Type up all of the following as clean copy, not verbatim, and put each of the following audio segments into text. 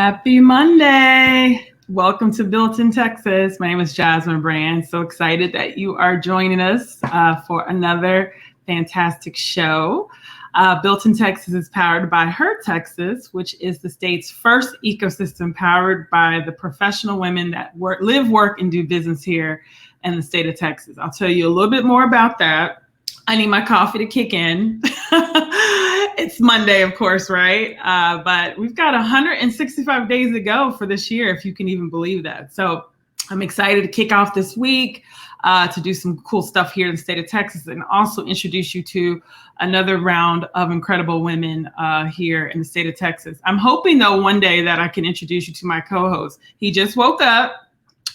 Happy Monday. Welcome to Built in Texas. My name is Jasmine Brand. So excited that you are joining us for another fantastic show. Built in Texas is powered by Her Texas, which is the state's first ecosystem powered by the professional women that live, work, and do business here in the state of Texas. I'll tell you a little bit more about that. I need my coffee to kick in. It's Monday, of course, right? But we've got 165 days to go for this year, if you can even believe that. So I'm excited to kick off this week, to do some cool stuff here in the state of Texas, and also introduce you to another round of incredible women here in the state of Texas. I'm hoping, though, one day that I can introduce you to my co-host. He just woke up.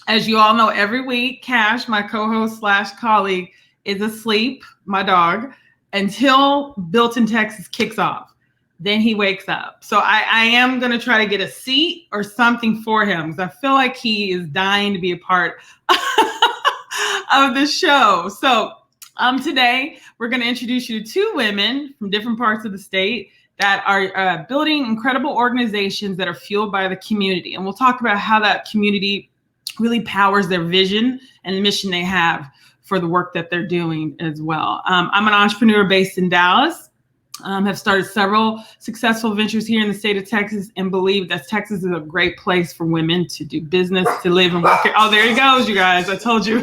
As you all know, every week, Cash, my co-host / colleague, is asleep, my dog, until Built in Texas kicks off. Then he wakes up. So I am going to try to get a seat or something for him, because I feel like he is dying to be a part of the show. So today we're going to introduce you to two women from different parts of the state that are building incredible organizations that are fueled by the community. And we'll talk about how that community really powers their vision and the mission they have for the work that they're doing as well. I'm an entrepreneur based in Dallas, have started several successful ventures here in the state of Texas, and believe that Texas is a great place for women to do business, to live and work. Oh, there he goes, you guys. I told you.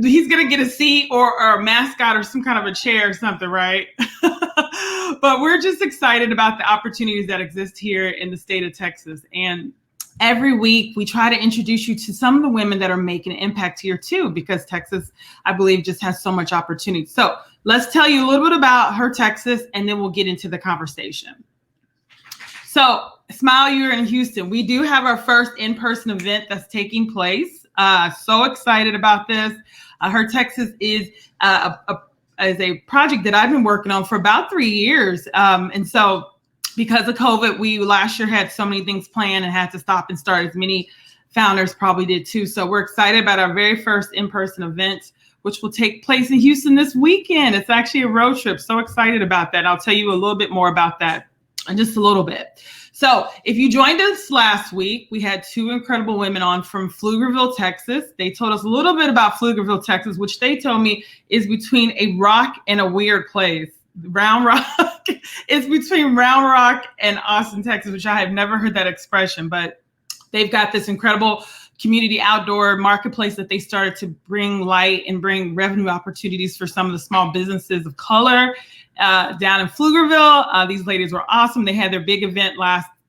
He's going to get a seat or a mascot or some kind of a chair or something, right? But we're just excited about the opportunities that exist here in the state of Texas. And every week, we try to introduce you to some of the women that are making an impact here too, because Texas, I believe, just has so much opportunity. So let's tell you a little bit about Her Texas, and then we'll get into the conversation. So Smile, you're in Houston. We do have our first in-person event that's taking place. So excited about this. Her Texas is a project that I've been working on for about 3 years. And so because of COVID, we last year had so many things planned and had to stop and start, as many founders probably did too. So we're excited about our very first in-person event, which will take place in Houston this weekend. It's actually a road trip. So excited about that. I'll tell you a little bit more about that in just a little bit. So if you joined us last week, we had two incredible women on from Pflugerville, Texas. They told us a little bit about Pflugerville, Texas, which they told me is between a rock and a weird place. Round Rock is between Round Rock and Austin, Texas, which I have never heard that expression, but they've got this incredible community outdoor marketplace that they started to bring light and bring revenue opportunities for some of the small businesses of color down in Pflugerville. These ladies were awesome. They had their big event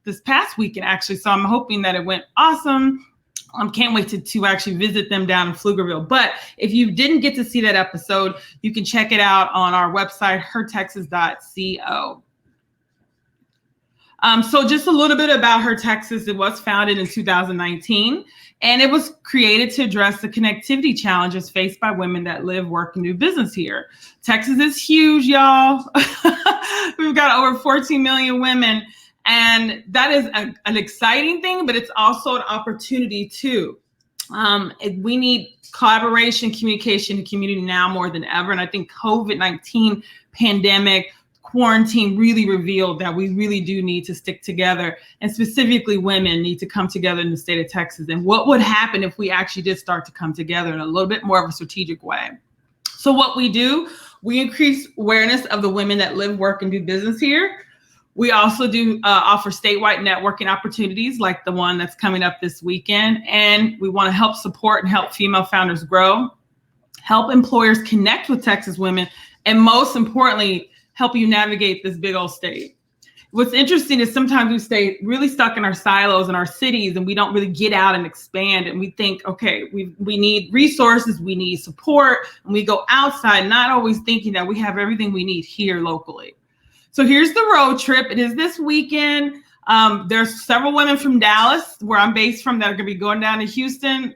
this past weekend, actually. So I'm hoping that it went awesome. Can't wait to actually visit them down in Pflugerville. But if you didn't get to see that episode, you can check it out on our website, hertexas.co. So just a little bit about Her Texas. It was founded in 2019, and it was created to address the connectivity challenges faced by women that live, work, and do business here. Texas is huge, y'all. We've got over 14 million women. And that is an exciting thing, but it's also an opportunity too. We need collaboration, communication, and community now more than ever. And I think COVID-19 pandemic, quarantine really revealed that we really do need to stick together, and specifically women need to come together in the state of Texas. And what would happen if we actually did start to come together in a little bit more of a strategic way? So what we do, we increase awareness of the women that live, work, and do business here. We also do offer statewide networking opportunities like the one that's coming up this weekend. And we want to help support and help female founders grow, help employers connect with Texas women, and most importantly, help you navigate this big old state. What's interesting is sometimes we stay really stuck in our silos in our cities, and we don't really get out and expand. And we think, okay, we need resources, we need support, and we go outside, not always thinking that we have everything we need here locally. So here's the road trip. It is this weekend. There's several women from Dallas, where I'm based from, that are going to be going down to Houston.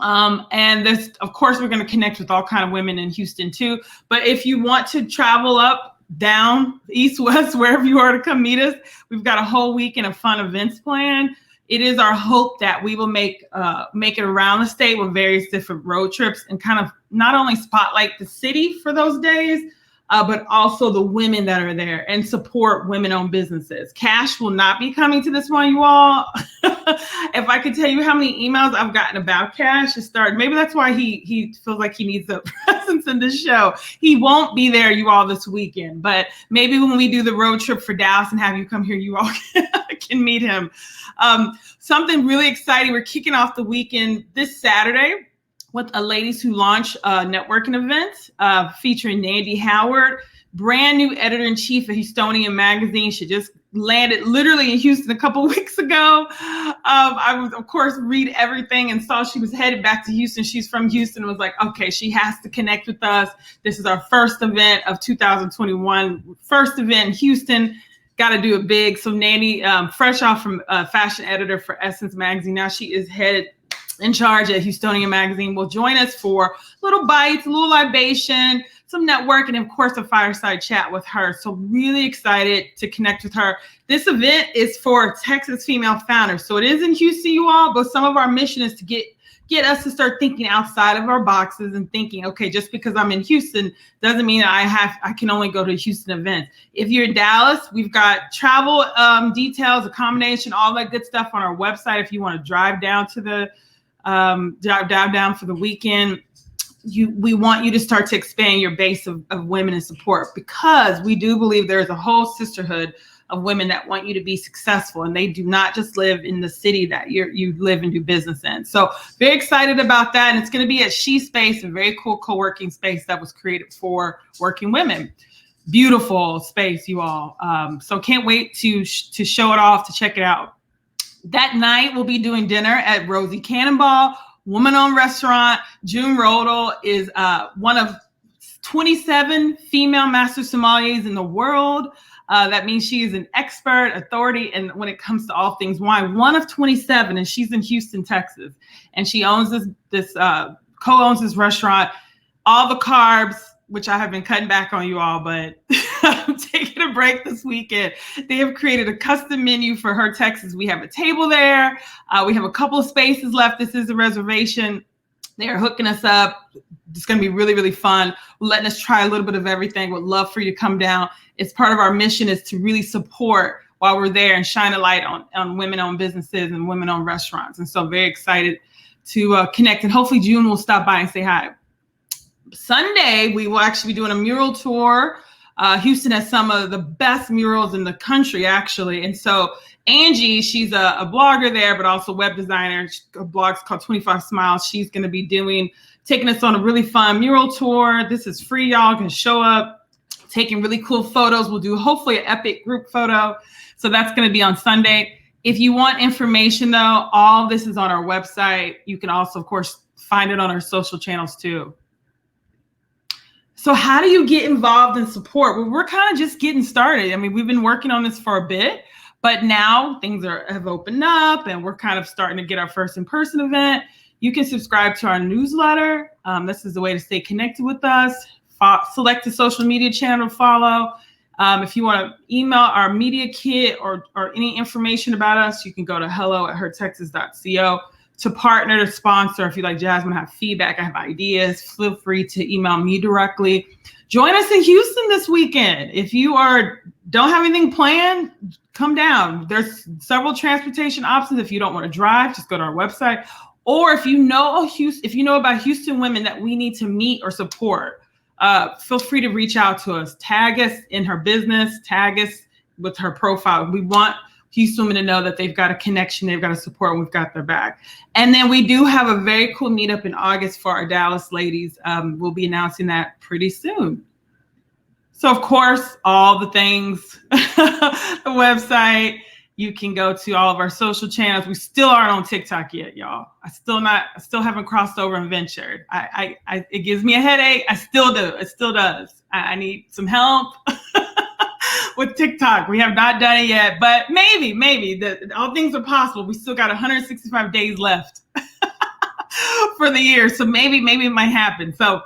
And this, of course, we're going to connect with all kind of women in Houston too. But if you want to travel up, down, east, west, wherever you are to come meet us, we've got a whole weekend of fun events planned. It is our hope that we will make it around the state with various different road trips, and kind of not only spotlight the city for those days, but also the women that are there and support women-owned businesses. Cash will not be coming to this one, you all. If I could tell you how many emails I've gotten about Cash, maybe that's why he feels like he needs a presence in this show. He won't be there, you all, this weekend, but maybe when we do the road trip for Dallas and have you come here, you all can meet him. Something really exciting. We're kicking off the weekend this Saturday with a Ladies Who Launch networking event featuring Nandy Howard, brand new editor-in-chief of Houstonian Magazine. She just landed literally in Houston a couple weeks ago. I was, of course, read everything and saw she was headed back to Houston. She's from Houston. Was like, okay, she has to connect with us. This is our first event of 2021. First event in Houston. Got to do it big. So Nandy, fresh off from fashion editor for Essence Magazine, now she is headed in charge at Houstonian Magazine, will join us for little bites, a little libation, some network, and of course a fireside chat with her. So really excited to connect with her. This event is for Texas female founders. So it is in Houston, you all, but some of our mission is to get us to start thinking outside of our boxes and thinking, okay, just because I'm in Houston doesn't mean I can only go to Houston events. If you're in Dallas, we've got travel details, accommodation, all that good stuff on our website. If you want to drive down to the dive down for the weekend, we want you to start to expand your base of women in support, because we do believe there's a whole sisterhood of women that want you to be successful, and they do not just live in the city that you live and do business in. So very excited about that, and it's going to be at She Space, a very cool co-working space that was created for working women. Beautiful space, you all. So can't wait to show it off, to check it out. That night, we'll be doing dinner at Rosie Cannonball, woman-owned restaurant. June Rodel is one of 27 female master sommeliers in the world. That means she is an expert, authority, and when it comes to all things wine, one of 27, and she's in Houston, Texas. And she owns co-owns this restaurant. All the carbs, which I have been cutting back on, you all, but I'm taking a break this weekend. They have created a custom menu for her Texas. We have a table there. We have a couple of spaces left. This is a reservation. They are hooking us up. It's going to be really, really fun. Letting us try a little bit of everything. Would love for you to come down. It's part of our mission is to really support while we're there and shine a light on women-owned businesses and women-owned restaurants. And so very excited to connect. And hopefully June will stop by and say hi. Sunday, we will actually be doing a mural tour. Houston has some of the best murals in the country, actually. And so Angie, she's a blogger there, but also web designer. Her blog's called 25 Smiles. She's going to be taking us on a really fun mural tour. This is free. Y'all can show up, taking really cool photos. We'll do hopefully an epic group photo. So that's going to be on Sunday. If you want information, though, all this is on our website. You can also, of course, find it on our social channels, too. So how do you get involved in support? Well, we're kind of just getting started. I mean, we've been working on this for a bit, but now things have opened up and we're kind of starting to get our first in-person event. You can subscribe to our newsletter. This is the way to stay connected with us. Select a social media channel to follow. If you want to email our media kit or any information about us, you can go to hello@hertexas.co. To partner, to sponsor. If you like Jasmine, have feedback, I have ideas, feel free to email me directly. Join us in Houston this weekend. If you don't have anything planned, come down. There's several transportation options. If you don't want to drive, just go to our website. Or if you know about Houston women that we need to meet or support, feel free to reach out to us. Tag us in her business, tag us with her profile. We want Houston women to know that they've got a connection, they've got a support, and we've got their back. And then we do have a very cool meetup in August for our Dallas ladies. We'll be announcing that pretty soon. So of course, all the things, the website, you can go to all of our social channels. We still aren't on TikTok yet, y'all. I still haven't crossed over and ventured. It gives me a headache. I still do. It still does. I need some help. With TikTok, we have not done it yet, but maybe all things are possible. We still got 165 days left for the year, so maybe it might happen. So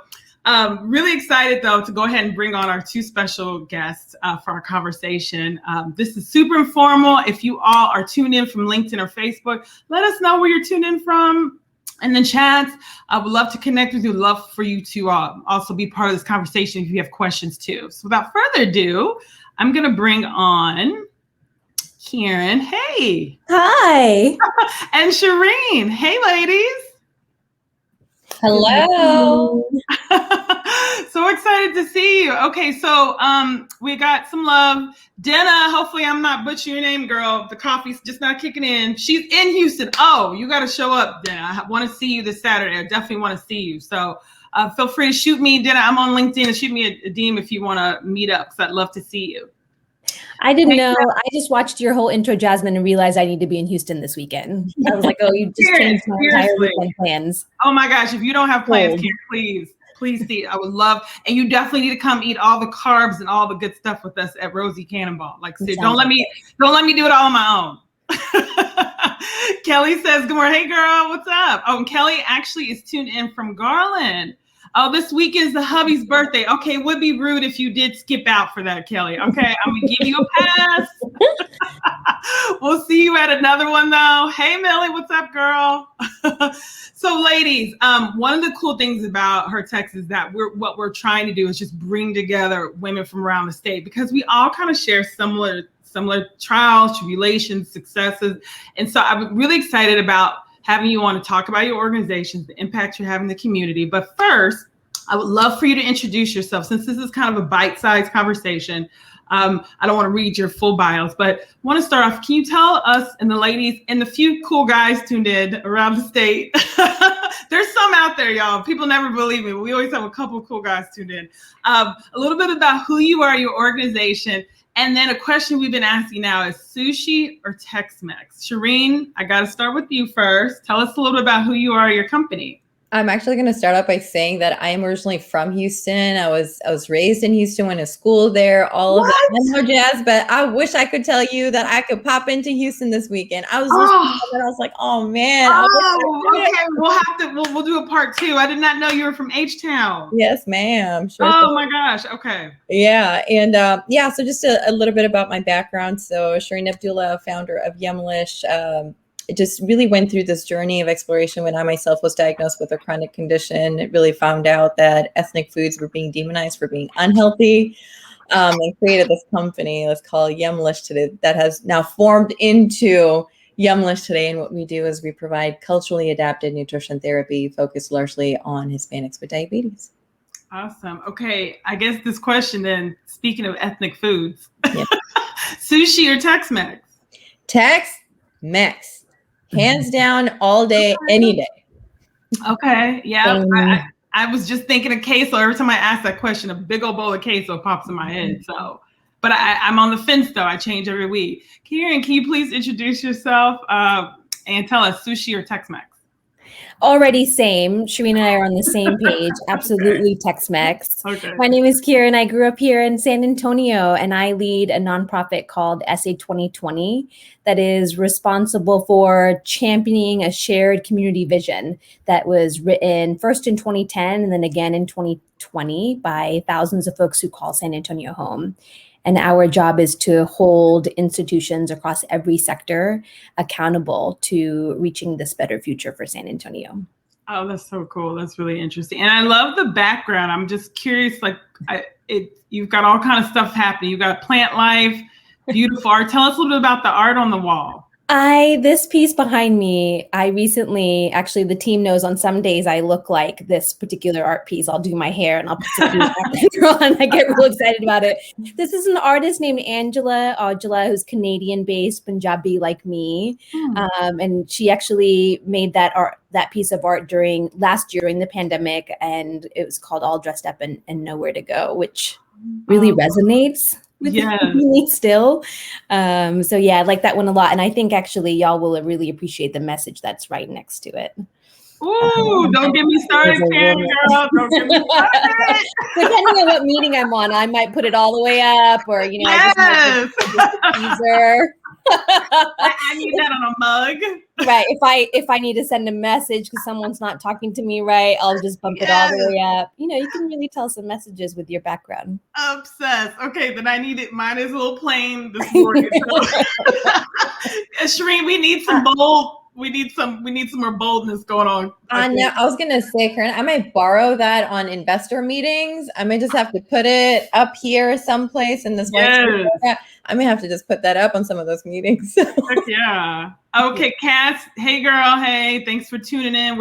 really excited though to go ahead and bring on our two special guests for our conversation. This is super informal. If you all are tuned in from LinkedIn or Facebook, let us know where you're tuned in from. in the chats. I would love to connect with you. Love for you to also be part of this conversation if you have questions too. So without further ado, I'm going to bring on Kiran. Hey. Hi. And Shireen. Hey, ladies. Hello. So excited to see you. Okay, so we got some love. Denna, hopefully I'm not butchering your name, girl. The coffee's just not kicking in. She's in Houston. Oh, you got to show up, Denna. I want to see you this Saturday. I definitely want to see you. So feel free to shoot me, Denna. I'm on LinkedIn, and shoot me a DM if you want to meet up, because I'd love to see you. I didn't know. I just watched your whole intro, Jasmine, and realized I need to be in Houston this weekend. I was like, oh, you just changed my entire weekend plans. Oh my gosh, if you don't have plans, Karen, please see. I would love, and you definitely need to come eat all the carbs and all the good stuff with us at Rosie Cannonball. Like, don't let me do it all on my own. Kelly says, good morning. Hey girl, what's up? Oh, and Kelly actually is tuned in from Garland. Oh, this week is the hubby's birthday. Okay, it would be rude if you did skip out for that, Kelly. Okay, I'm gonna give you a pass. We'll see you at another one though. Hey Millie, what's up, girl? So ladies, one of the cool things about Her Text is that what we're trying to do is just bring together women from around the state, because we all kind of share similar trials, tribulations, successes. And so I'm really excited about having you on to talk about your organizations, the impact you're having in the community. But first, I would love for you to introduce yourself, since this is kind of a bite-sized conversation. I don't want to read your full bios, but I want to start off. Can you tell us and the ladies and the few cool guys tuned in around the state? There's some out there, y'all. People never believe me. We always have a couple of cool guys tuned in. A little bit about who you are, your organization. And then a question we've been asking now is sushi or Tex-Mex? Shireen, I got to start with you first. Tell us a little bit about who you are, your company. I'm actually going to start off by saying that I am originally from Houston. I was raised in Houston, went to school there, all of that. I know, Jazz, but I wish I could tell you that I could pop into Houston this weekend. I was listening and I was like, oh man. Okay. We'll do a part 2. I did not know you were from H-Town. Yes, ma'am. Sure. Oh my gosh. Okay. Yeah. And so just a little bit about my background. So Shireen Abdullah, founder of Yumlish. It just really went through this journey of exploration when I myself was diagnosed with a chronic condition. It really found out that ethnic foods were being demonized for being unhealthy, and created this company, let's call it Yumlish today, that has now formed into Yumlish today. And what we do is we provide culturally adapted nutrition therapy focused largely on Hispanics with diabetes. Awesome. Okay. I guess this question then, speaking of ethnic foods, sushi or Tex-Mex? Tex-Mex. Hands down, all day, any day. Okay. Yeah. I was just thinking of queso. Every time I ask that question, a big old bowl of queso pops in my head. So, but I'm on the fence though. I change every week. Kiran, can you please introduce yourself and tell us sushi or Tex-Mex? Already same. Shireen and I are on the same page. Absolutely Tex-Mex. Okay. My name is Kiran. I grew up here in San Antonio, and I lead a nonprofit called SA 2020 that is responsible for championing a shared community vision that was written first in 2010 and then again in 2020 by thousands of folks who call San Antonio home. And our job is to hold institutions across every sector accountable to reaching this better future for San Antonio. Oh, that's so cool. That's really interesting. And I love the background. I'm just curious, you've got all kinds of stuff happening. You've got plant life, beautiful art. Tell us a little bit about the art on the wall. This piece behind me, I recently, actually the team knows on some days I look like this particular art piece. I'll do my hair and I'll put some on. I get real excited about it. This is an artist named Angela, who's Canadian based, Punjabi like me. And she actually made that piece of art last year during the pandemic. And it was called All Dressed Up and Nowhere to Go, which really resonates with me still. So yeah, I like that one a lot. And I think actually y'all will really appreciate the message that's right next to it. Ooh, don't get me started, Karen, girl. Don't get me started. Depending on what meeting I'm on, I might put it all the way up, or I just might just a teaser. I need that on a mug. Right. If I need to send a message because someone's not talking to me right, I'll just bump it all the way up. You can really tell some messages with your background. Obsessed. Okay, then I need it. Mine is a little plain this morning. So. Shireen, we need some bold We need some more boldness going on. No, I was gonna say, Karen, I might borrow that on investor meetings. I may just have to put it up here someplace in this white space. I may have to just put that up on some of those meetings. Heck yeah. Okay, Cass. Hey, girl. Hey, thanks for tuning in.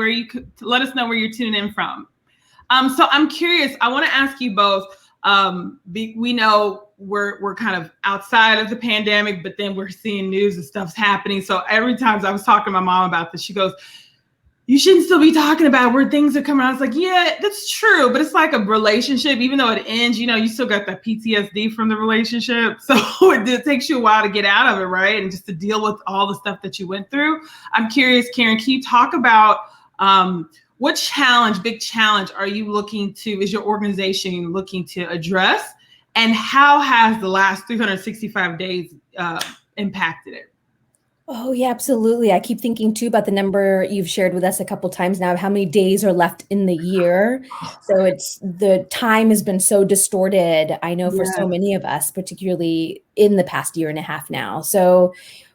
Let us know where you're tuning in from. So I'm curious. I want to ask you both. We know we're kind of outside of the pandemic, but then we're seeing news and stuff's happening. So every time I was talking to my mom about this, she goes, "You shouldn't still be talking about where things are coming out." I was like, yeah, that's true. But it's like a relationship, even though it ends, you still got that PTSD from the relationship. So it takes you a while to get out of it, right? And just to deal with all the stuff that you went through. I'm curious, Karen, can you talk about what big challenge is your organization looking to address? And how has the last 365 days impacted it? Oh, yeah, absolutely. I keep thinking too about the number you've shared with us a couple times now of how many days are left in the year. So the time has been so distorted, I know, for so many of us, particularly in the past year and a half now. So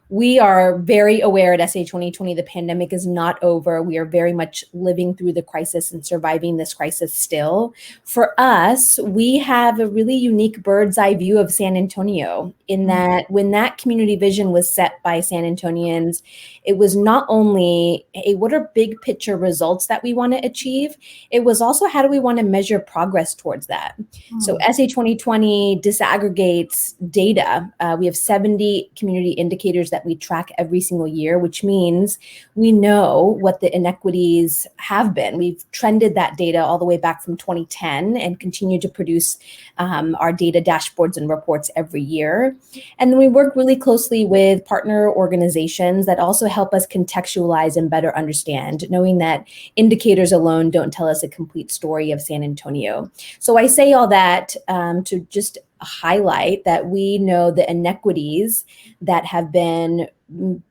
we are very aware at SA 2020, the pandemic is not over. We are very much living through the crisis and surviving this crisis still. For us, we have a really unique bird's eye view of San Antonio in that when that community vision was set by San Antonians, it was not only, hey, what are big picture results that we want to achieve? It was also, how do we want to measure progress towards that? So SA 2020 disaggregates data. We have 70 community indicators that we track every single year, which means we know what the inequities have been. We've trended that data all the way back from 2010 and continue to produce our data dashboards and reports every year. And then we work really closely with partner organizations that also help us contextualize and better understand, knowing that indicators alone don't tell us a complete story of San Antonio. So I say all that to just highlight that we know the inequities that have been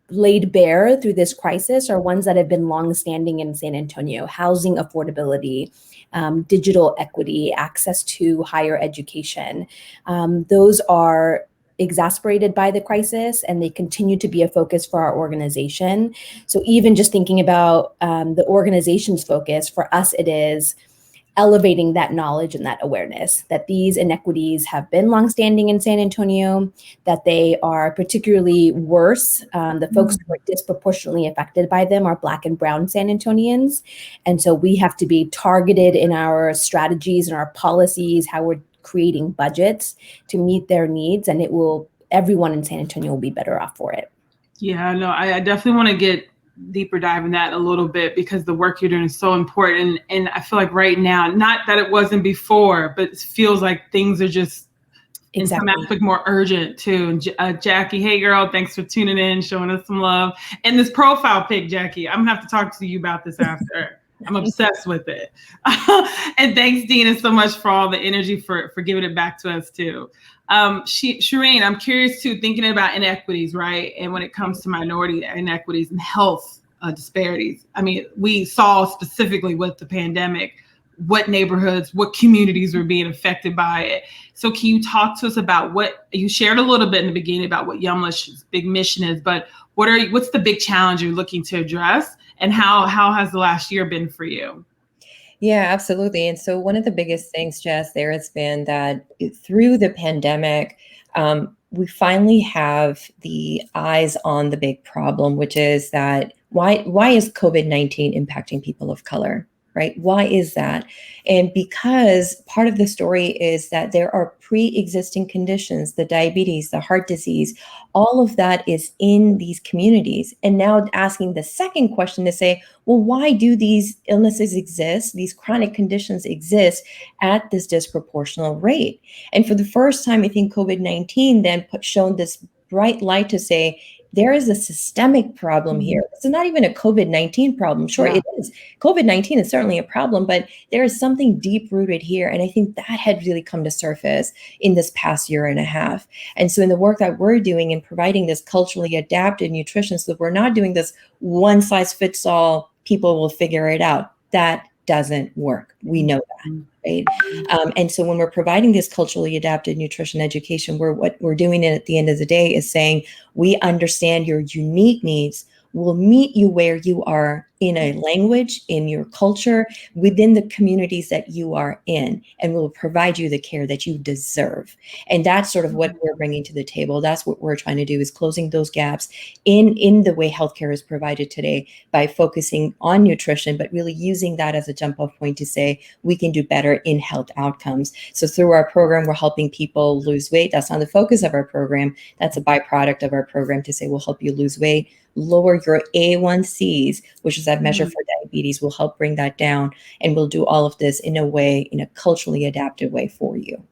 laid bare through this crisis are ones that have been longstanding in San Antonio: housing affordability, digital equity, access to higher education. Those are exacerbated by the crisis, and they continue to be a focus for our organization. So even just thinking about the organization's focus, for us, it is elevating that knowledge and that awareness that these inequities have been longstanding in San Antonio, that they are particularly worse. The folks who are disproportionately affected by them are Black and Brown San Antonians. And so we have to be targeted in our strategies and our policies, how we're creating budgets to meet their needs, and everyone in San Antonio will be better off for it. Yeah, no, I definitely want to get deeper dive in that a little bit, because the work you're doing is so important. And I feel like right now, not that it wasn't before, but it feels like things are just in some aspect more urgent too. And Jackie, hey girl, thanks for tuning in, showing us some love. And this profile pic, Jackie, I'm gonna have to talk to you about this after. I'm obsessed with it. And thanks, Dina, so much for all the energy for giving it back to us too. Shireen, I'm curious too, thinking about inequities, right? And when it comes to minority inequities and health disparities, I mean, we saw specifically with the pandemic, what neighborhoods, what communities were being affected by it. So can you talk to us about what you shared a little bit in the beginning about what Yumlish's big mission is, but what's the big challenge you're looking to address, and how has the last year been for you? Yeah, absolutely. And so one of the biggest things, Jess, there has been that through the pandemic, we finally have the eyes on the big problem, which is that why is COVID-19 impacting people of color? Right? Why is that? And because part of the story is that there are pre-existing conditions, the diabetes, the heart disease, all of that is in these communities. And now asking the second question to say, well, why do these illnesses exist? These chronic conditions exist at this disproportional rate. And for the first time, I think COVID-19 then shone this bright light to say, there is a systemic problem here. It's not even a COVID-19 problem. Sure, it is. COVID-19 is certainly a problem, but there is something deep rooted here. And I think that had really come to surface in this past year and a half. And so in the work that we're doing in providing this culturally adapted nutrition, so that we're not doing this one size fits all, people will figure it out. That doesn't work. We know that. Right? And so when we're providing this culturally adapted nutrition education, what we're doing at the end of the day is saying, we understand your unique needs. will meet you where you are in a language, in your culture, within the communities that you are in, and will provide you the care that you deserve. And that's sort of what we're bringing to the table. That's what we're trying to do, is closing those gaps in the way healthcare is provided today by focusing on nutrition, but really using that as a jump off point to say we can do better in health outcomes. So through our program, we're helping people lose weight. That's not the focus of our program. That's a byproduct of our program to say we'll help you lose weight, lower your A1Cs, which is that measure for diabetes. We'll help bring that down, and we'll do all of this in a culturally adaptive way for you.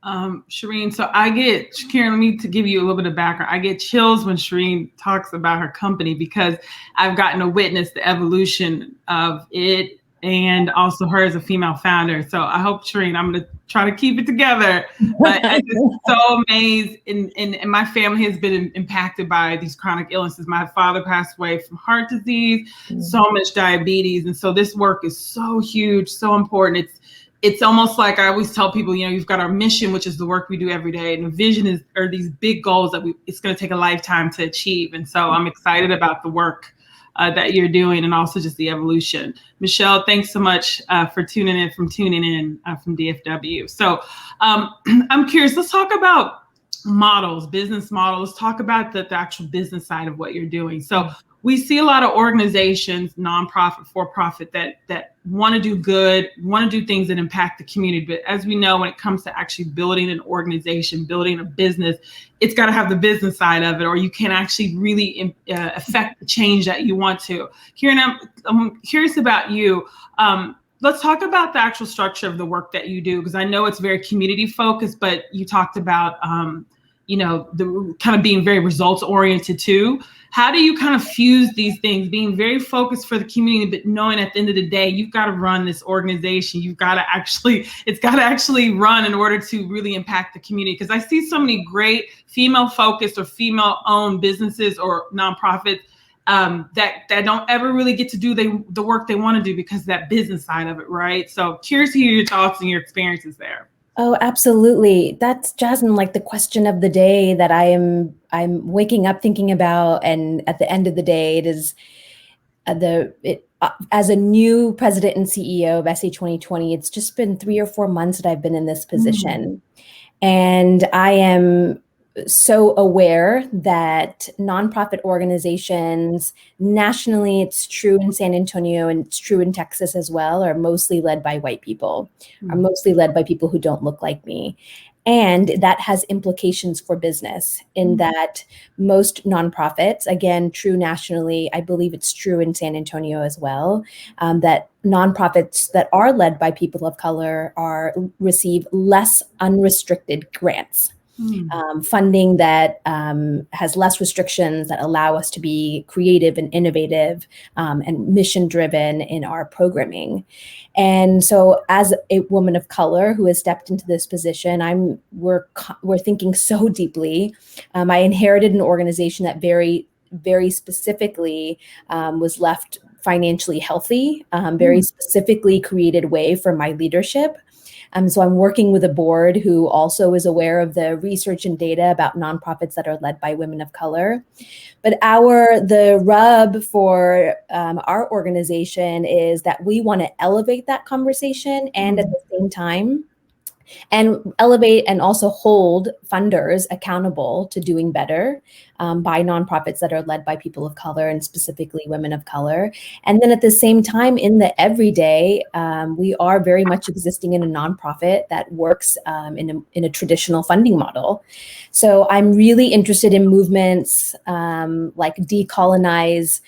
Shireen, so Karen, let me to give you a little bit of background. I get chills when Shireen talks about her company, because I've gotten to witness the evolution of it, and also her as a female founder. So I hope, Shireen, I'm going to try to keep it together. But I'm just so amazed, and my family has been impacted by these chronic illnesses. My father passed away from heart disease, so much diabetes. And so this work is so huge, so important. It's almost like I always tell people, you've got our mission, which is the work we do every day. And the vision are these big goals that it's going to take a lifetime to achieve. And so I'm excited about the work that you're doing, and also just the evolution. Michelle, thanks so much for tuning in from DFW. So I'm curious, let's talk about models, business models. Let's talk about the actual business side of what you're doing. So we see a lot of organizations, nonprofit, for-profit, that want to do good, want to do things that impact the community. But as we know, when it comes to actually building an organization, building a business, it's got to have the business side of it, or you can actually really affect the change that you want to. Kiran, I'm curious about you. Let's talk about the actual structure of the work that you do, because I know it's very community focused, but you talked about the kind of being very results oriented too. How do you kind of fuse these things, being very focused for the community, but knowing at the end of the day, you've got to run this organization. It's got to actually run in order to really impact the community. Because I see so many great female focused or female owned businesses or nonprofits that don't ever really get to do the work they want to do because of that business side of it, right? So curious to hear your thoughts and your experiences there. Oh, absolutely. That's, Jasmine, like the question of the day that I'm waking up thinking about. And at the end of the day, it is as a new president and CEO of SE 2020, it's just been 3 or 4 months that I've been in this position. And I am so aware that nonprofit organizations nationally, it's true in San Antonio and it's true in Texas as well, are mostly led by white people, are mostly led by people who don't look like me. And that has implications for business in that most nonprofits, again, true nationally, I believe it's true in San Antonio as well, that nonprofits that are led by people of color receive less unrestricted grants. Funding that has less restrictions, that allow us to be creative and innovative and mission driven in our programming. And so as a woman of color who has stepped into this position, we're thinking so deeply. I inherited an organization that very, very specifically was left financially healthy, very specifically created way for my leadership. So I'm working with a board who also is aware of the research and data about nonprofits that are led by women of color. But the rub for our organization is that we want to elevate that conversation and at the same time, and elevate and also hold funders accountable to doing better by nonprofits that are led by people of color and specifically women of color. And then at the same time, in the everyday, we are very much existing in a nonprofit that works in a traditional funding model. So I'm really interested in movements like decolonize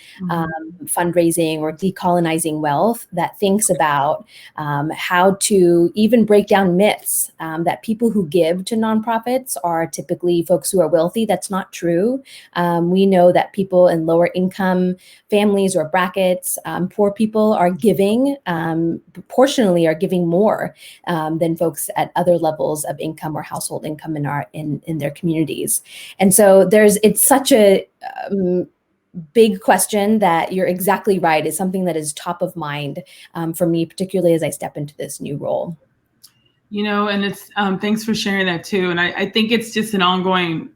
fundraising or decolonizing wealth that thinks about how to even break down myths that people who give to nonprofits are typically folks who are wealthy. That's not true. We know that people in lower income families or brackets, poor people are giving, proportionally are giving more than folks at other levels of income or household income in their communities. And so it's such a big question that you're exactly right. It's something that is top of mind for me, particularly as I step into this new role. And it's thanks for sharing that too. And I think it's just an ongoing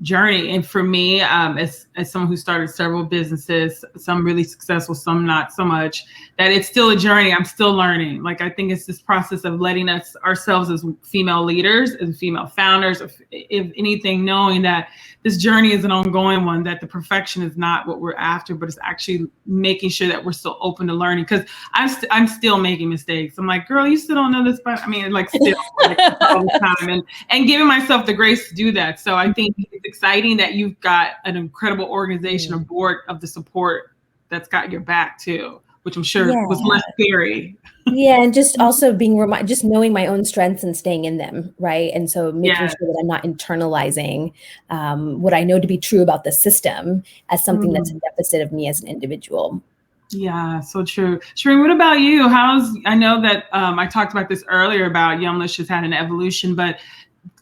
journey. And for me, as someone who started several businesses, some really successful, some not so much, that it's still a journey. I'm still learning. Like, I think it's this process of letting ourselves as female leaders, as female founders, if anything, knowing that this journey is an ongoing one, that the perfection is not what we're after, but it's actually making sure that we're still open to learning. Because I'm still making mistakes. I'm like, girl, you still don't know this, but I mean, like, still like, all the time, and giving myself the grace to do that. So I think it's exciting that you've got an incredible organization, a board of the support that's got your back too, which I'm sure was less scary. Yeah, and just also being just knowing my own strengths and staying in them, right? And so making sure that I'm not internalizing what I know to be true about the system as something that's a deficit of me as an individual. Yeah, so true. Shireen, what about you? I know that I talked about this earlier about Yumlish has had an evolution, but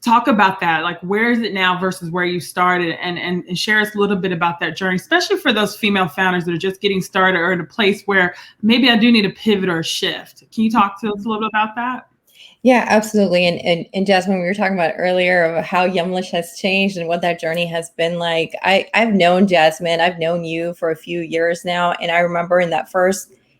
talk about that. Like, where is it now versus where you started, and share us a little bit about that journey, especially for those female founders that are just getting started or in a place where maybe I do need a pivot or a shift. Can you talk to us a little bit about that? Yeah, absolutely. And Jasmine, we were talking about earlier of how Yumlish has changed and what that journey has been like. I've known Jasmine, I've known you for a few years now. And I remember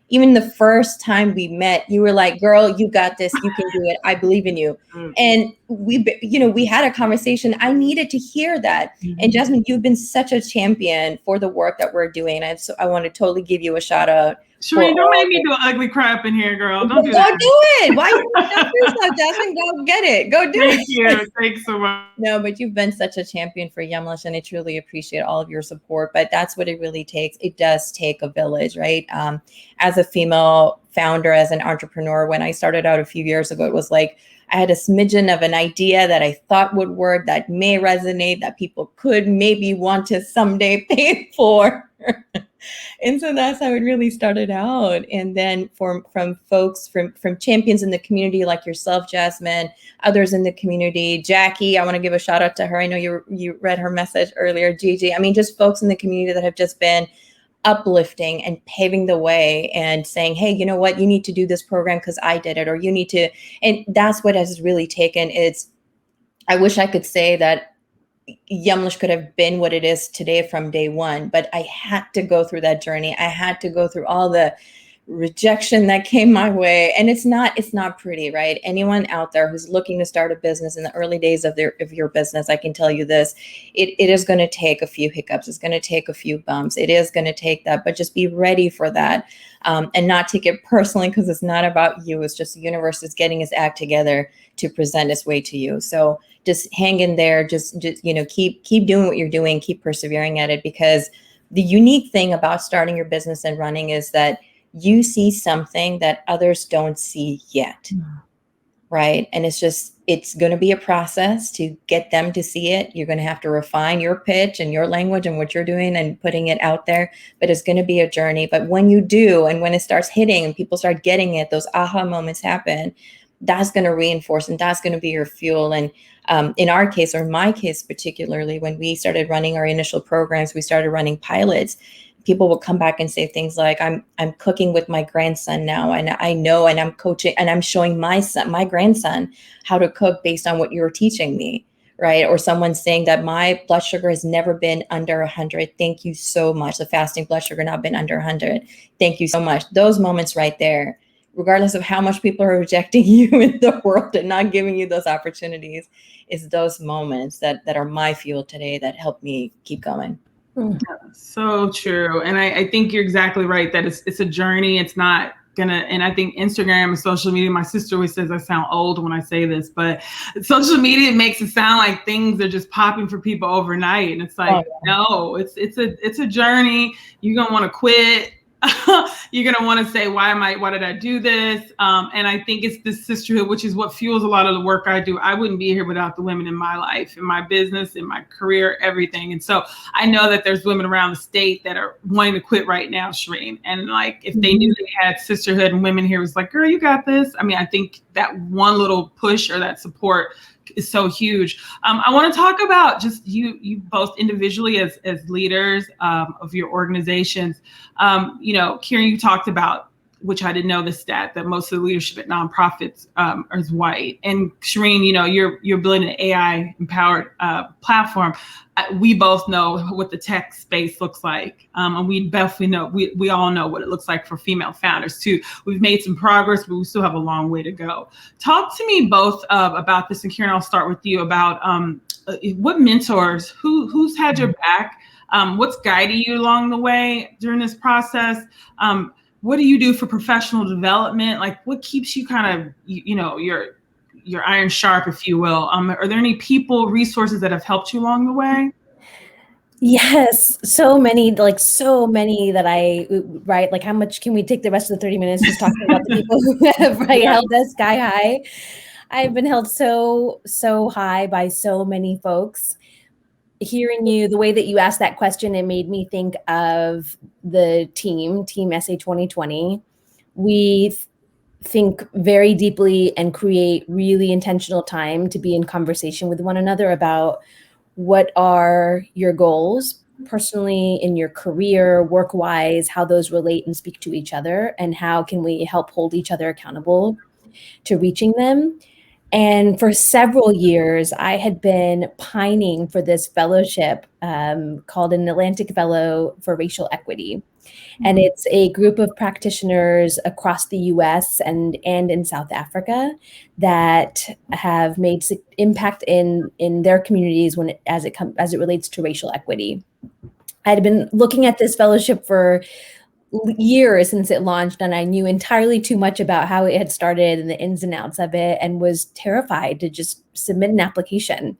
even the first time we met, you were like, girl, you got this, you can do it. I believe in you. And we had a conversation. I needed to hear that. And Jasmine, you've been such a champion for the work that we're doing. And so I want to totally give you a shout out. Shireen, don't make me do ugly crap in here, girl. Don't do that. Don't do it. Why you stop yourself, Jasmine? Go get it. Go do it. Thank you. Thanks so much. No, but you've been such a champion for Yumlish, and I truly appreciate all of your support. But that's what it really takes. It does take a village, right? As a female founder, as an entrepreneur, when I started out a few years ago, it was like I had a smidgen of an idea that I thought would work, that may resonate, that people could maybe want to someday pay for. And so that's how it really started out. And then from folks, from champions in the community like yourself, Jasmine, others in the community, Jackie, I want to give a shout out to her. I know you read her message earlier, Gigi. I mean, just folks in the community that have just been uplifting and paving the way and saying, hey, you know what, you need to do this program because I did it, or you need to. And that's what has really taken. I wish I could say that Yumlish could have been what it is today from day one, but I had to go through that journey. I had to go through all the rejection that came my way. And it's not pretty, right? Anyone out there who's looking to start a business in the early days of your business, I can tell you this, it is going to take a few hiccups. It's going to take a few bumps. It is going to take that, but just be ready for that. And not take it personally, because it's not about you. It's just the universe is getting its act together to present its way to you. So just hang in there, just keep doing what you're doing, keep persevering at it, because the unique thing about starting your business and running is that you see something that others don't see yet, right? And it's going to be a process to get them to see it. You're going to have to refine your pitch and your language and what you're doing and putting it out there, but it's going to be a journey. But when you do, and when it starts hitting and people start getting it, those aha moments happen, that's going to reinforce, and that's going to be your fuel. And in our case, or in my case particularly, when we started running our initial programs, we started running pilots. People will come back and say things like, I'm cooking with my grandson now, and I know, and I'm coaching, and I'm showing my grandson how to cook based on what you're teaching me, right? Or someone saying that my blood sugar has never been under 100. Thank you so much. The fasting blood sugar not been under 100. Thank you so much. Those moments right there, regardless of how much people are rejecting you in the world and not giving you those opportunities, is those moments that are my fuel today that help me keep going. So true. And I think you're exactly right that it's a journey. It's not gonna, and I think Instagram and social media, my sister always says I sound old when I say this, but social media makes it sound like things are just popping for people overnight. And it's like, no, it's a journey. You're gonna want to quit. You're going to want to say, why did I do this? And I think it's this sisterhood, which is what fuels a lot of the work I do. I wouldn't be here without the women in my life, in my business, in my career, everything. And so I know that there's women around the state that are wanting to quit right now, Shireen. And like, if they knew they had sisterhood and women here, was like, girl, you got this. I mean, I think that one little push or that support is so huge. I want to talk about just you both individually as leaders of your organizations. Kiran, you talked about which I didn't know this stat, that most of the leadership at nonprofits is white. And Shireen, you're building an AI empowered platform. We both know what the tech space looks like, and we definitely know we all know what it looks like for female founders too. We've made some progress, but we still have a long way to go. Talk to me both about this, and Kiran, I'll start with you about what mentors, who's had your back, what's guided you along the way during this process. What do you do for professional development? Like, what keeps you kind of, your iron sharp, if you will? Are there any people, resources that have helped you along the way? Yes, so many that I write. Like, how much can we take the rest of the 30 minutes just talking about the people who have held us sky high? I've been held so high by so many folks. Hearing you, the way that you asked that question, it made me think of the team SA 2020. We think very deeply and create really intentional time to be in conversation with one another about what are your goals personally in your career, work-wise, how those relate and speak to each other, and how can we help hold each other accountable to reaching them. And for several years, I had been pining for this fellowship called an Atlantic Fellow for Racial Equity. And it's a group of practitioners across the US and in South Africa that have made impact in their communities as it relates to racial equity. I had been looking at this fellowship for years since it launched, and I knew entirely too much about how it had started and the ins and outs of it, and was terrified to just submit an application.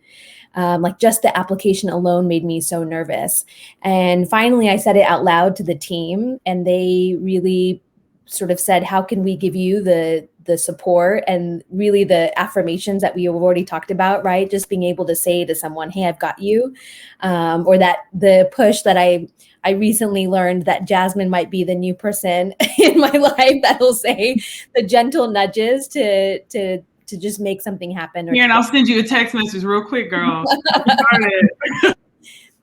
Like, just the application alone made me so nervous. And finally, I said it out loud to the team, and they really sort of said, how can we give you the support and really the affirmations that we have already talked about, right? Just being able to say to someone, hey, I've got you. Or that the push that I recently learned that Jasmine might be the new person in my life that'll say the gentle nudges to just make something happen. Here, and I'll send you a text message real quick, girl.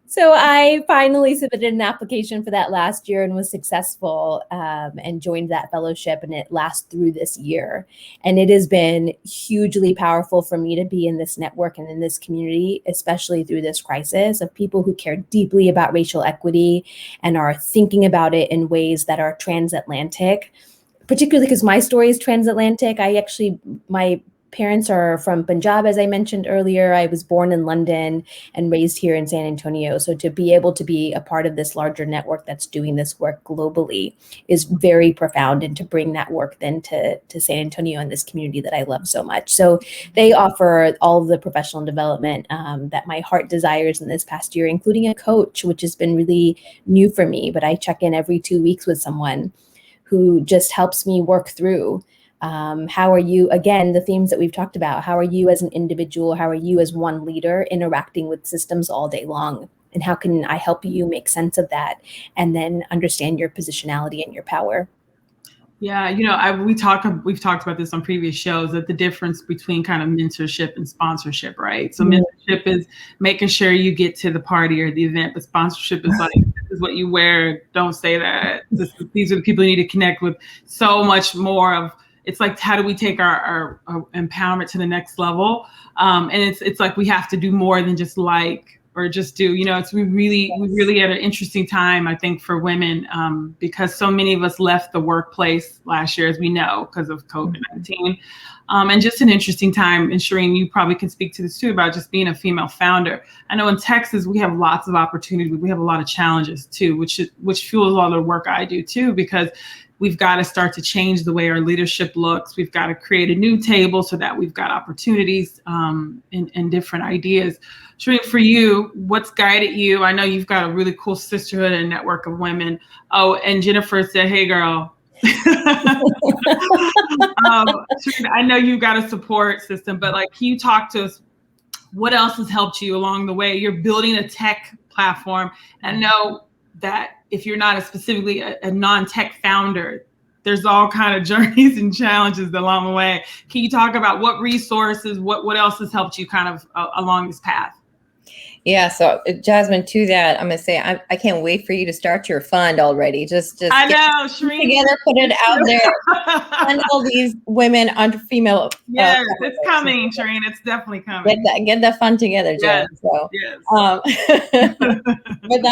So I finally submitted an application for that last year and was successful, and joined that fellowship, and it lasts through this year. And it has been hugely powerful for me to be in this network and in this community, especially through this crisis, of people who care deeply about racial equity and are thinking about it in ways that are transatlantic, particularly because my story is transatlantic. My parents are from Punjab, as I mentioned earlier. I was born in London and raised here in San Antonio. So to be able to be a part of this larger network that's doing this work globally is very profound, and to bring that work then to San Antonio and this community that I love so much. So they offer all of the professional development that my heart desires in this past year, including a coach, which has been really new for me. But I check in every 2 weeks with someone who just helps me work through how are you, again, the themes that we've talked about, how are you as an individual, how are you as one leader interacting with systems all day long? And how can I help you make sense of that and then understand your positionality and your power? Yeah, we've talked about this on previous shows, that the difference between kind of mentorship and sponsorship, right? So mentorship is making sure you get to the party or the event, but sponsorship is like, this is what you wear, don't say that. These are the people you need to connect with. So much more of, it's like, how do we take our empowerment to the next level? And it's like, we have to do more than just or just do, we really had an interesting time, I think, for women, because so many of us left the workplace last year, as we know, because of COVID-19. And just an interesting time. And Shireen, you probably can speak to this too, about just being a female founder. I know in Texas, we have lots of opportunities. We have a lot of challenges too, which fuels all the work I do too, because we've got to start to change the way our leadership looks. We've got to create a new table so that we've got opportunities and different ideas. Shireen, for you, what's guided you? I know you've got a really cool sisterhood and network of women. Oh, and Jennifer said, hey, girl. Shireen, I know you've got a support system, but can you talk to us? What else has helped you along the way? You're building a tech platform. And I know that if you're not specifically a non-tech founder, there's all kind of journeys and challenges along the way. Can you talk about what resources, what else has helped you kind of along this path? Yeah. So Jasmine, to that, I'm going to say, I can't wait for you to start your fund already. Just I get know, it Shireen. together, put it out there. And all these women on female. Yes, it's coming, Shireen. It's definitely coming. Get that fund together, Jen. Yes, So, yes. but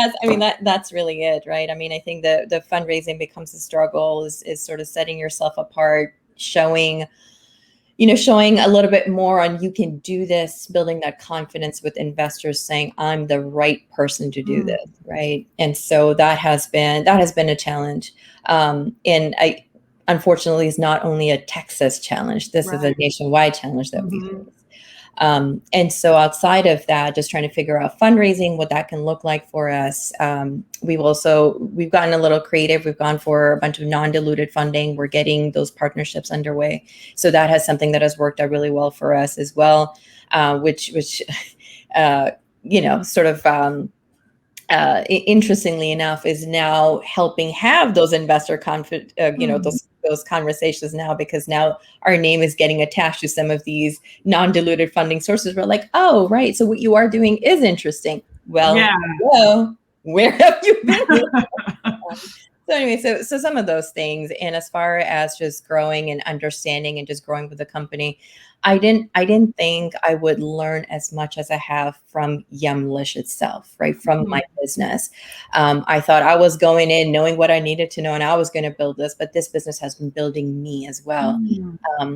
that's really it, right? I mean, I think the fundraising becomes a struggle, is sort of setting yourself apart, showing a little bit more on you can do this, building that confidence with investors, saying I'm the right person to do this, right? And so that has been a challenge. And I unfortunately is not only a Texas challenge. This is a nationwide challenge that we face. And so outside of that, just trying to figure out fundraising, what that can look like for us. We've gotten a little creative. We've gone for a bunch of non-diluted funding. We're getting those partnerships underway. So that has something that has worked out really well for us as well, which sort of interestingly enough, is now helping have those investor those conversations now, because now our name is getting attached to some of these non-diluted funding sources. We're like, oh, right. So what you are doing is interesting. Well, hello, where have you been? So anyway, so some of those things. And as far as just growing and understanding and just growing with the company, I didn't think I would learn as much as I have from Yumlish itself, right? From my business. I thought I was going in knowing what I needed to know, and I was going to build this, but this business has been building me as well.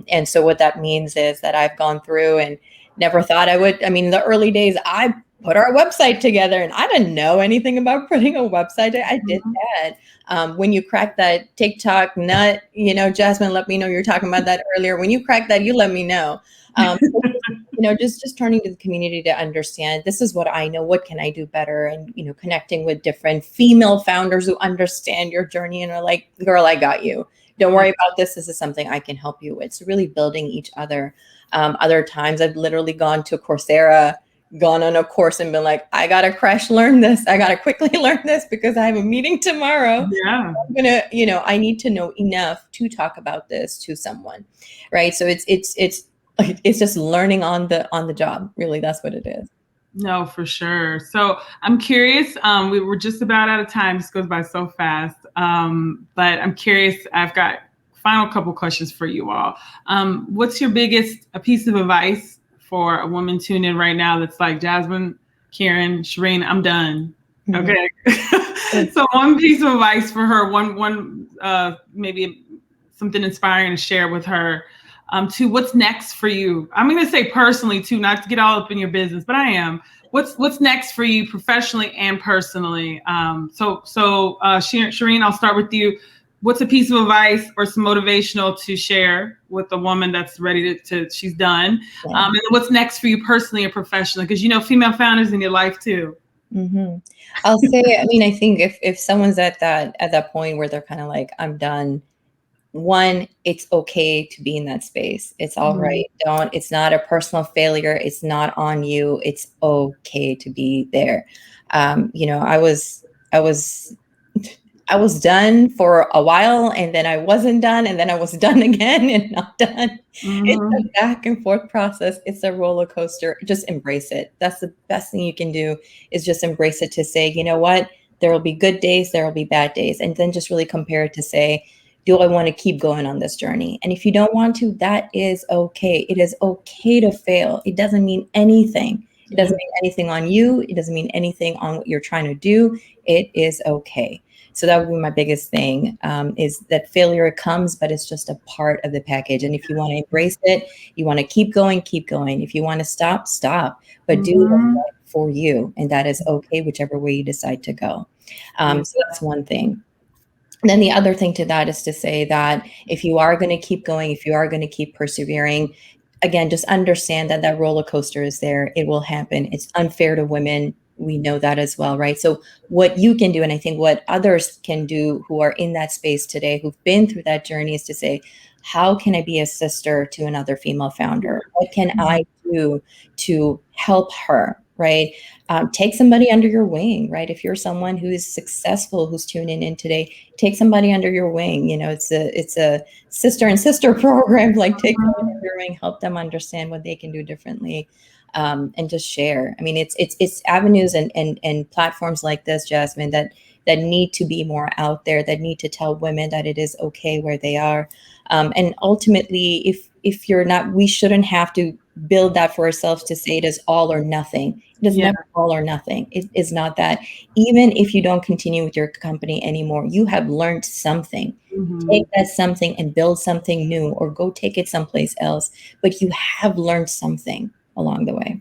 And so what that means is that I've gone through and never thought I would. I mean, in the early days, I put our website together, and I didn't know anything about putting a website. I did that. When you crack that TikTok nut, Jasmine, let me know. You're talking about that earlier. When you crack that, you let me know. Just turning to the community to understand, this is what I know. What can I do better? And, connecting with different female founders who understand your journey and are like, girl, I got you. Don't worry about this. This is something I can help you with. So really building each other. Other times I've literally gone to Coursera, gone on a course and been like, I gotta crash learn this. I gotta quickly learn this because I have a meeting tomorrow. Yeah. I'm gonna, I need to know enough to talk about this to someone. Right. So it's just learning on the job. Really, that's what it is. No, for sure. So I'm curious, we were just about out of time. This goes by so fast. But I'm curious, I've got final couple questions for you all. What's your biggest piece of advice for a woman tuned in right now that's like, Jasmine, Kiran, Shireen, I'm done. Okay. So one piece of advice for her, one maybe something inspiring to share with her. To what's next for you? I'm going to say personally too, not to get all up in your business, but I am. What's next for you professionally and personally? So Shireen, I'll start with you. What's a piece of advice or some motivational to share with a woman that's ready to she's done? And what's next for you personally and professionally? Because female founders in your life too. I'll say, I think if someone's at that point where they're kind of like, I'm done. One, it's okay to be in that space. It's all right. It's not a personal failure. It's not on you. It's okay to be there. I was done for a while, and then I wasn't done, and then I was done again and not done. It's a back and forth process. It's a roller coaster. Just embrace it. That's the best thing you can do, is just embrace it, to say, you know what, there will be good days, there will be bad days. And then just really compare it to say, do I want to keep going on this journey? And if you don't want to, that is okay. It is okay to fail. It doesn't mean anything. It doesn't mean anything on you. It doesn't mean anything on what you're trying to do. It is okay. So that would be my biggest thing, is that failure comes, but it's just a part of the package. And if you want to embrace it, you want to keep going, keep going. If you want to stop, stop, but do what's right for you. And that is okay, whichever way you decide to go. So that's one thing. And then the other thing to that is to say that if you are going to keep going, if you are going to keep persevering, again, just understand that that roller coaster is there. It will happen. It's unfair to women. We know that as well, right? So what you can do, and I think what others can do who are in that space today, who've been through that journey, is to say, how can I be a sister to another female founder? What can I do to help her, right? Take somebody under your wing, right? If you're someone who is successful, who's tuning in today, take somebody under your wing. You know, it's a sister and sister program. Like take somebody under your wing, help them understand what they can do differently, and just share. I mean, it's avenues and platforms like this, Jasmine, that need to be more out there, that need to tell women that it is okay where they are. And ultimately, if you're not, we shouldn't have to build that for ourselves to say it is all or nothing. It is never all or nothing. It is not that. Even if you don't continue with your company anymore, you have learned something. Take that something and build something new, or go take it someplace else. But you have learned something along the way.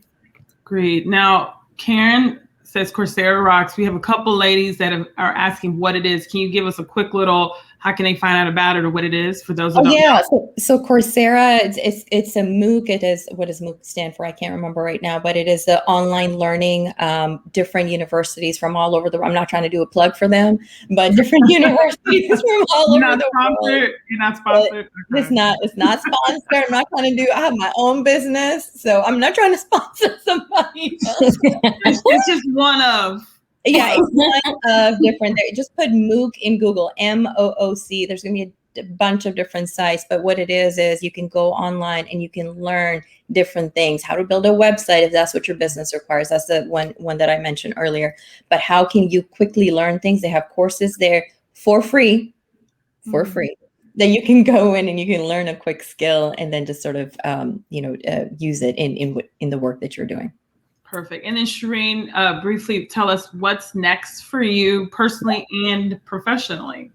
Great. Now, Karen says Coursera rocks. We have a couple ladies that are asking what it is. Can you give us a quick little, how can they find out about it or what it is for those that don't know? So Coursera, it's a MOOC. It is, what does MOOC stand for? I can't remember right now, but it is the online learning, different universities from all over the world. I'm not trying to do a plug for them, but different universities from all over the world. You're not sponsored. Okay. It's not sponsored. I'm not trying to I have my own business, so I'm not trying to sponsor somebody else. It's just one of. Yeah, it's one of different. Just put MOOC in Google, MOOC. There's going to be a bunch of different sites, but what it is you can go online and you can learn different things, how to build a website if that's what your business requires. That's the one that I mentioned earlier. But how can you quickly learn things? They have courses there for free, Then you can go in and you can learn a quick skill and then just sort of, use it in the work that you're doing. Perfect. And then Shireen, briefly tell us what's next for you personally and professionally.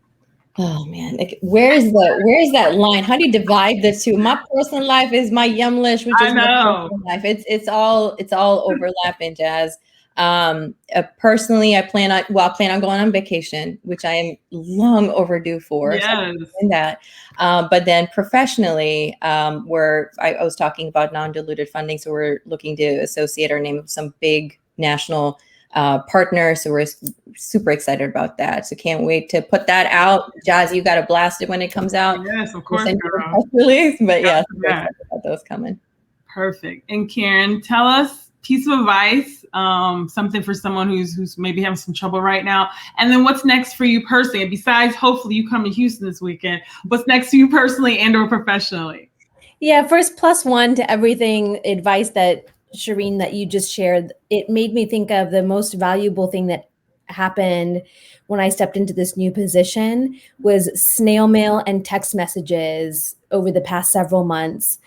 Oh man, where's that line? How do you divide the two? My personal life is my Yumlish, which is my personal life. It's all overlapping, Jazz. Personally, I plan on going on vacation, which I am long overdue for. Yes. So that. But then professionally, I was talking about non-diluted funding. So we're looking to associate our name with some big national partners. So we're super excited about that. So can't wait to put that out. Jazz, you got to blast it when it comes out. Yes, of course. Press release, but yeah, super excited about those coming. Perfect. And Karen, tell us piece of advice, something for someone who's maybe having some trouble right now. And then what's next for you personally? And besides, hopefully you come to Houston this weekend. What's next for you personally and or professionally? Yeah, first +1 to everything advice that Shireen that you just shared. It made me think of the most valuable thing that happened when I stepped into this new position was snail mail and text messages over the past several months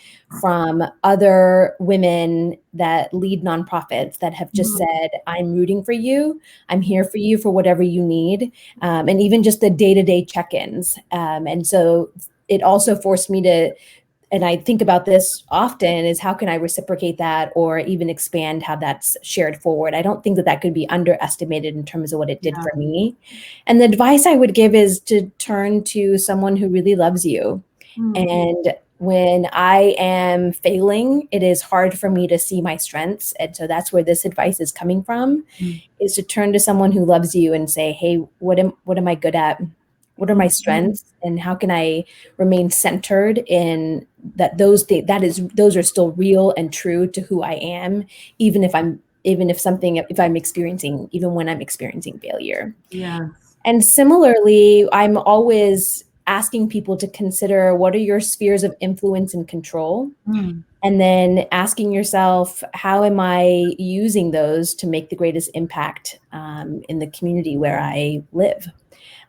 from other women that lead nonprofits that have just said, I'm rooting for you. I'm here for you for whatever you need. And even just the day-to-day check-ins. And so it also forced me to, and I think about this often, is how can I reciprocate that or even expand how that's shared forward? I don't think that could be underestimated in terms of what it did for me. And the advice I would give is to turn to someone who really loves you. And when I am failing, it is hard for me to see my strengths. And so that's where this advice is coming from, is to turn to someone who loves you and say, hey, what am I good at? What are my strengths, and how can I remain centered in that? Those are still real and true to who I am, even when I'm experiencing failure. Yes. And similarly, I'm always asking people to consider what are your spheres of influence and control, and then asking yourself, how am I using those to make the greatest impact in the community where I live?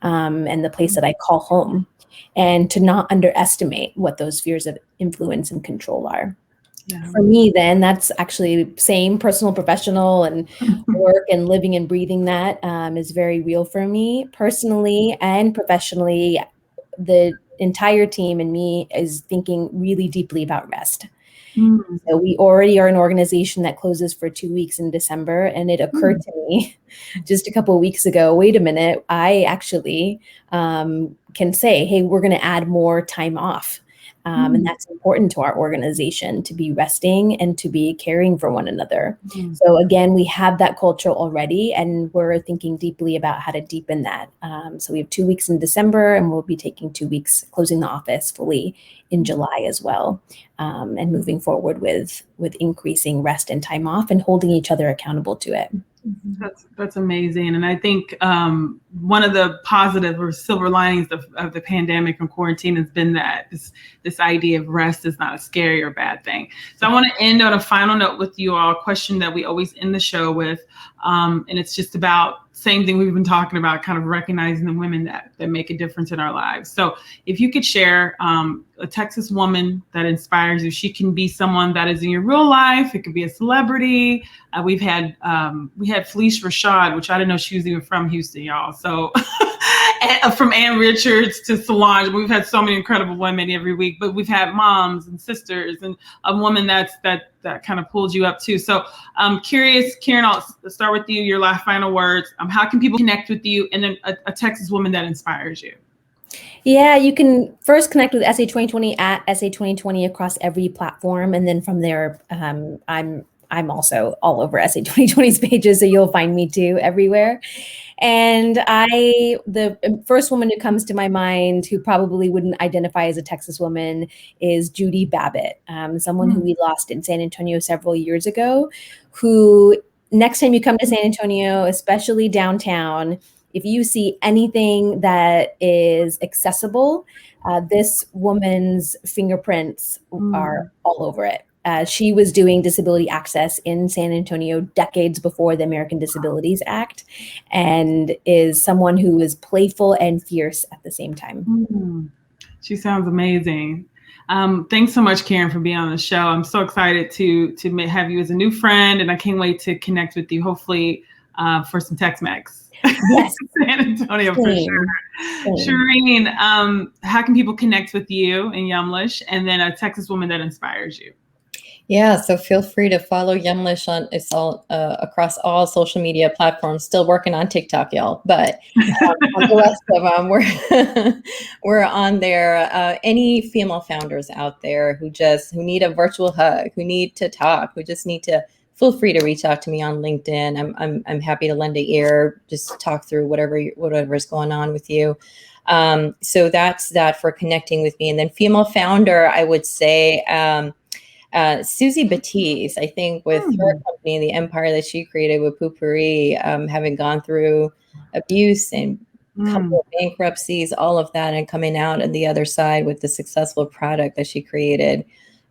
And the place that I call home, and to not underestimate what those spheres of influence and control are. Yeah. For me, then, that's actually same personal, professional, and work and living and breathing that is very real for me personally and professionally. The entire team and me is thinking really deeply about rest. So we already are an organization that closes for 2 weeks in December. And it occurred to me just a couple of weeks ago, wait a minute, I actually can say, hey, we're going to add more time off. And that's important to our organization, to be resting and to be caring for one another. So again, we have that culture already, and we're thinking deeply about how to deepen that. So we have 2 weeks in December, and we'll be taking 2 weeks, closing the office fully in July as well, and moving forward with increasing rest and time off and holding each other accountable to it. That's amazing. And I think one of the positive or silver linings of the pandemic and quarantine has been that this idea of rest is not a scary or bad thing. So I want to end on a final note with you all, a question that we always end the show with. And it's just about same thing we've been talking about, kind of recognizing the women that make a difference in our lives. So if you could share a Texas woman that inspires you, she can be someone that is in your real life. It could be a celebrity. We had Felice Rashad, which I didn't know she was even from Houston, y'all. So from Ann Richards to Solange, we've had so many incredible women every week, but we've had moms and sisters and a woman that kind of pulled you up too. So I'm curious, Kiran, I'll start with you, your last final words. How can people connect with you? And then a Texas woman that inspires you. Yeah, you can first connect with SA 2020 at SA 2020 across every platform. And then from there, I'm also all over SA 2020's pages, so you'll find me too everywhere. And the first woman who comes to my mind who probably wouldn't identify as a Texas woman is Judy Babbitt, someone who we lost in San Antonio several years ago, who next time you come to San Antonio, especially downtown, if you see anything that is accessible, this woman's fingerprints are all over it. She was doing disability access in San Antonio decades before the American Disabilities Act, and is someone who is playful and fierce at the same time. She sounds amazing. Thanks so much, Kiran, for being on the show. I'm so excited to have you as a new friend, and I can't wait to connect with you, hopefully for some Tex-Mex. Yes. San Antonio for sure. Shireen, how can people connect with you in Yumlish, and then a Texas woman that inspires you? Yeah, so feel free to follow Yumlish on it's all across all social media platforms. Still working on TikTok, y'all, but on the rest of them, we're on there. Any female founders out there who need a virtual hug, who need to talk, who just need to, feel free to reach out to me on LinkedIn. I'm happy to lend an ear, just talk through whatever's going on with you. So that's that for connecting with me. And then female founder, I would say. Susie Batiste, I think with her company, the empire that she created with Poo-Pourri, having gone through abuse and couple of bankruptcies, all of that, and coming out on the other side with the successful product that she created.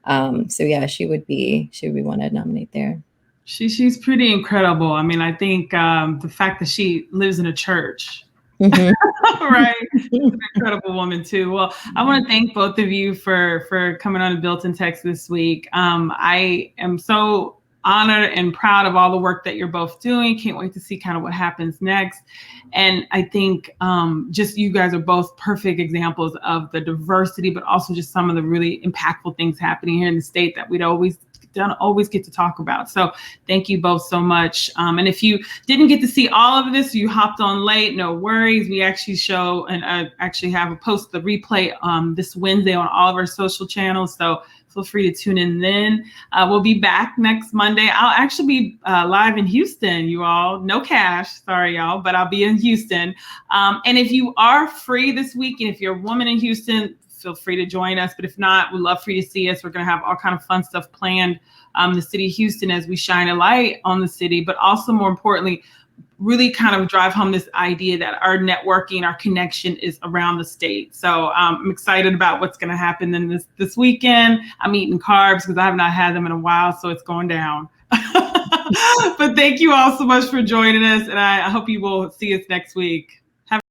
So yeah, she would be one I'd nominate there. She's pretty incredible. I mean, I think the fact that she lives in a church. Right. She's an incredible woman too. Well, I want to thank both of you for coming on Built in Text this week. I am so honored and proud of all the work that you're both doing. Can't wait to see kind of what happens next. And I think just you guys are both perfect examples of the diversity, but also just some of the really impactful things happening here in the state that we don't always get to talk about. So thank you both so much. And if you didn't get to see all of this, you hopped on late, no worries. We actually show and actually have a post, the replay this Wednesday on all of our social channels. So feel free to tune in then. We'll be back next Monday. I'll actually be live in Houston, you all. No cash, sorry, y'all, but I'll be in Houston. And if you are free this week, and if you're a woman in Houston, feel free to join us. But if not, we'd love for you to see us. We're going to have all kind of fun stuff planned in the city of Houston as we shine a light on the city, but also more importantly, really kind of drive home this idea that our networking, our connection is around the state. So I'm excited about what's going to happen in this weekend. I'm eating carbs because I have not had them in a while, so it's going down. But thank you all so much for joining us, and I hope you will see us next week.